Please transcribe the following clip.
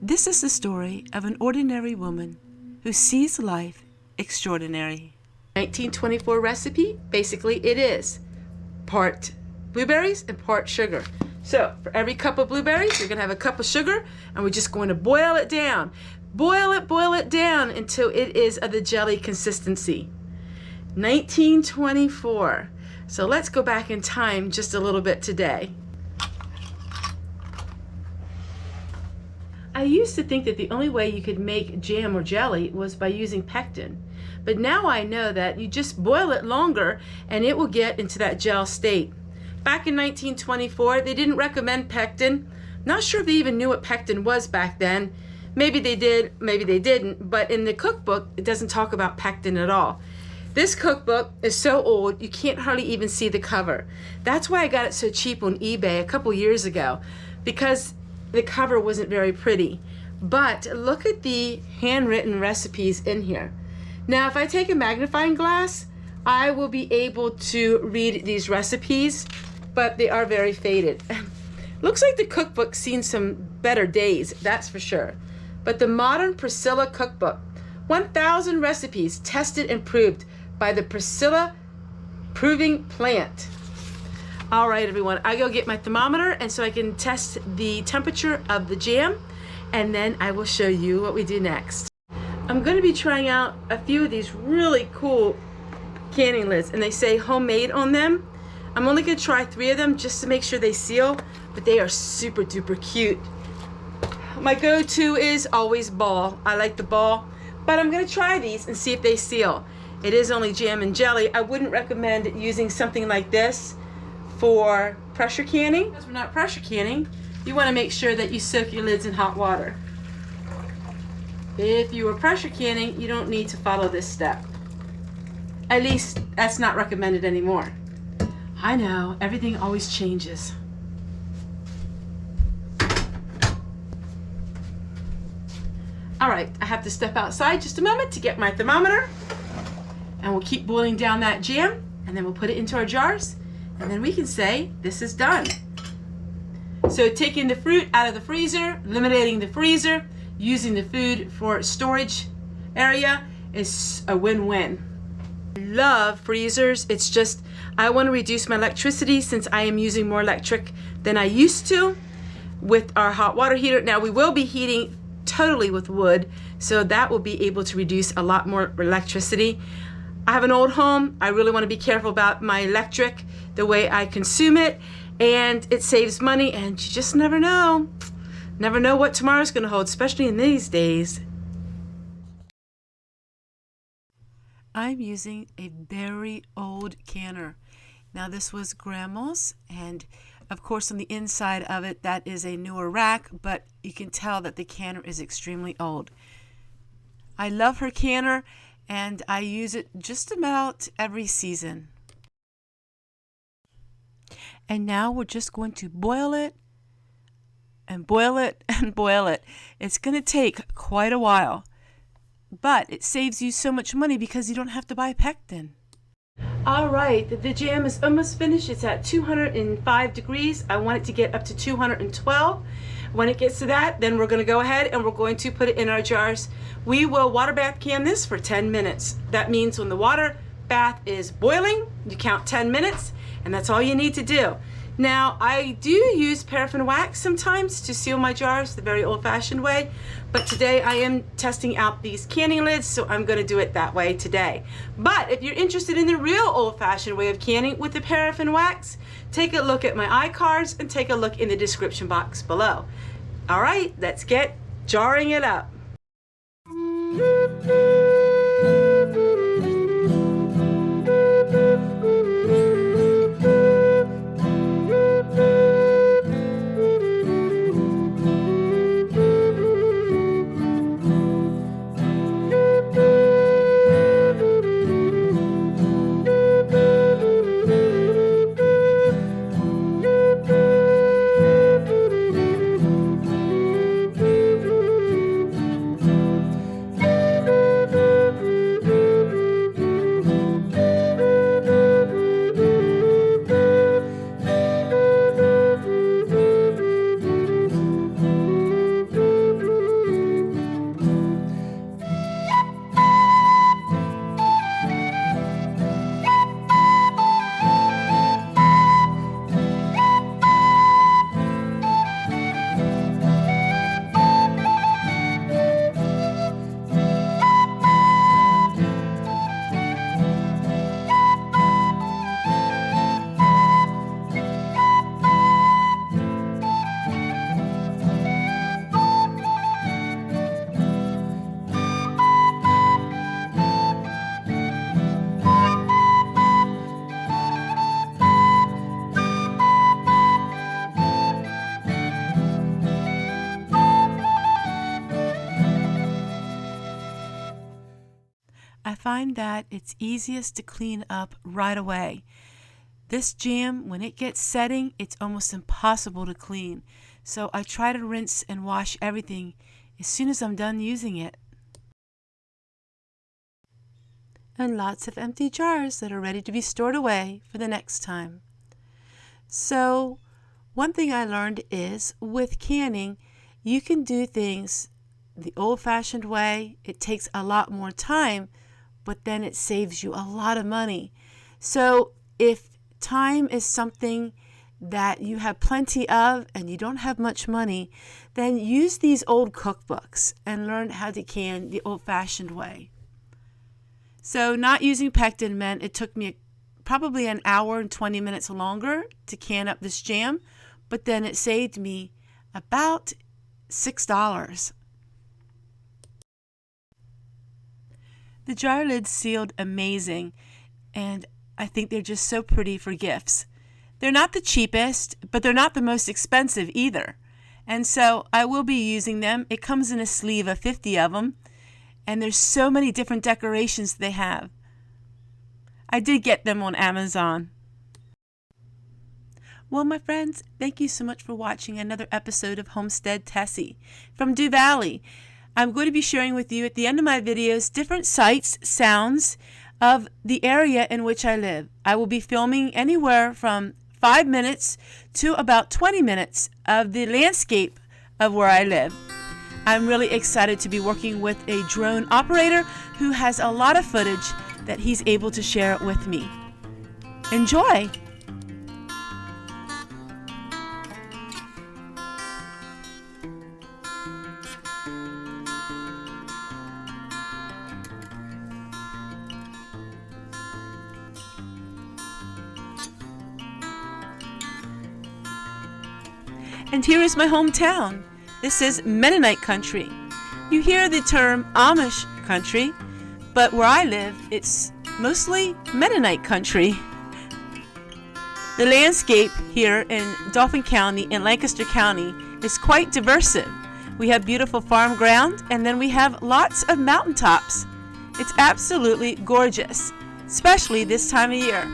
This is the story of an ordinary woman who sees life extraordinary. 1924 recipe, basically it is part blueberries and part sugar. So for every cup of blueberries, you're gonna have a cup of sugar, and we're just going to boil it down. Boil it down until it is of the jelly consistency. 1924. So let's go back in time just a little bit today. I used to think that the only way you could make jam or jelly was by using pectin. But now I know that you just boil it longer and it will get into that gel state. Back in 1924, they didn't recommend pectin. Not sure if they even knew what pectin was back then. Maybe they did, maybe they didn't, but in the cookbook, it doesn't talk about pectin at all. This cookbook is so old, you can't hardly even see the cover. That's why I got it so cheap on eBay a couple years ago, because the cover wasn't very pretty. But look at the handwritten recipes in here. Now, if I take a magnifying glass, I will be able to read these recipes, but they are very faded. Looks like the cookbook's seen some better days, that's for sure. But the Modern Priscilla Cookbook, 1,000 recipes tested and proved by the Priscilla Proving Plant. All right, everyone, I go get my thermometer, and so I can test the temperature of the jam, and then I will show you what we do next. I'm going to be trying out a few of these really cool canning lids, and they say homemade on them. I'm only going to try 3 of them just to make sure they seal, but they are super duper cute. My go-to is always ball. I like the ball, but I'm going to try these and see if they seal. It is only jam and jelly. I wouldn't recommend using something like this for pressure canning. Because we're not pressure canning, you want to make sure that you soak your lids in hot water. If you are pressure canning, you don't need to follow this step. At least that's not recommended anymore. I know, everything always changes. All right, I have to step outside just a moment to get my thermometer, and we'll keep boiling down that jam, and then we'll put it into our jars, and then we can say this is done. So taking the fruit out of the freezer, eliminating the freezer, using the food for storage area is a win-win. I love freezers. It's just I want to reduce my electricity since I am using more electric than I used to with our hot water heater. Now we will be heating totally with wood, so that will be able to reduce a lot more electricity. I have an old home. I really want to be careful about my electric, the way I consume it, and it saves money, and you just never know. Never know what tomorrow's going to hold, especially in these days. I'm using a very old canner. Now this was Grandma's, and of course on the inside of it that is a newer rack, but you can tell that the canner is extremely old. I love her canner, and I use it just about every season. And now we're just going to boil it and boil it and boil it. It's going to take quite a while, but it saves you so much money because you don't have to buy pectin. All right, the jam is almost finished. It's at 205 degrees. I want it to get up to 212. When it gets to that, then we're going to go ahead and we're going to put it in our jars. We will water bath can this for 10 minutes. That means when the water bath is boiling, you count 10 minutes, and that's all you need to do. Now, I do use paraffin wax sometimes to seal my jars the very old-fashioned way, but today I am testing out these canning lids, so I'm going to do it that way today. But if you're interested in the real old-fashioned way of canning with the paraffin wax, take a look at my iCards and take a look in the description box below. All right, let's get jarring it up. I find that it's easiest to clean up right away. This jam, when it gets setting, it's almost impossible to clean. So I try to rinse and wash everything as soon as I'm done using it. And lots of empty jars that are ready to be stored away for the next time. So one thing I learned is with canning, you can do things the old-fashioned way. It takes a lot more time, but then it saves you a lot of money. So if time is something that you have plenty of and you don't have much money, then use these old cookbooks and learn how to can the old-fashioned way. So not using pectin meant it took me probably an hour and 20 minutes longer to can up this jam, but then it saved me about $6. The jar lids sealed amazing, and I think they're just so pretty for gifts. They're not the cheapest, but they're not the most expensive either. And so I will be using them. It comes in a sleeve of 50 of them, and there's so many different decorations they have. I did get them on Amazon. Well, my friends, thank you so much for watching another episode of Homestead Tessie from Dew Valley. I'm going to be sharing with you at the end of my videos different sights, sounds of the area in which I live. I will be filming anywhere from 5 minutes to about 20 minutes of the landscape of where I live. I'm really excited to be working with a drone operator who has a lot of footage that he's able to share with me. Enjoy! And here is my hometown. This is Mennonite country. You hear the term Amish country, but where I live, it's mostly Mennonite country. The landscape here in Dauphin County and Lancaster County is quite diverse. We have beautiful farm ground, and then we have lots of mountaintops. It's absolutely gorgeous, especially this time of year.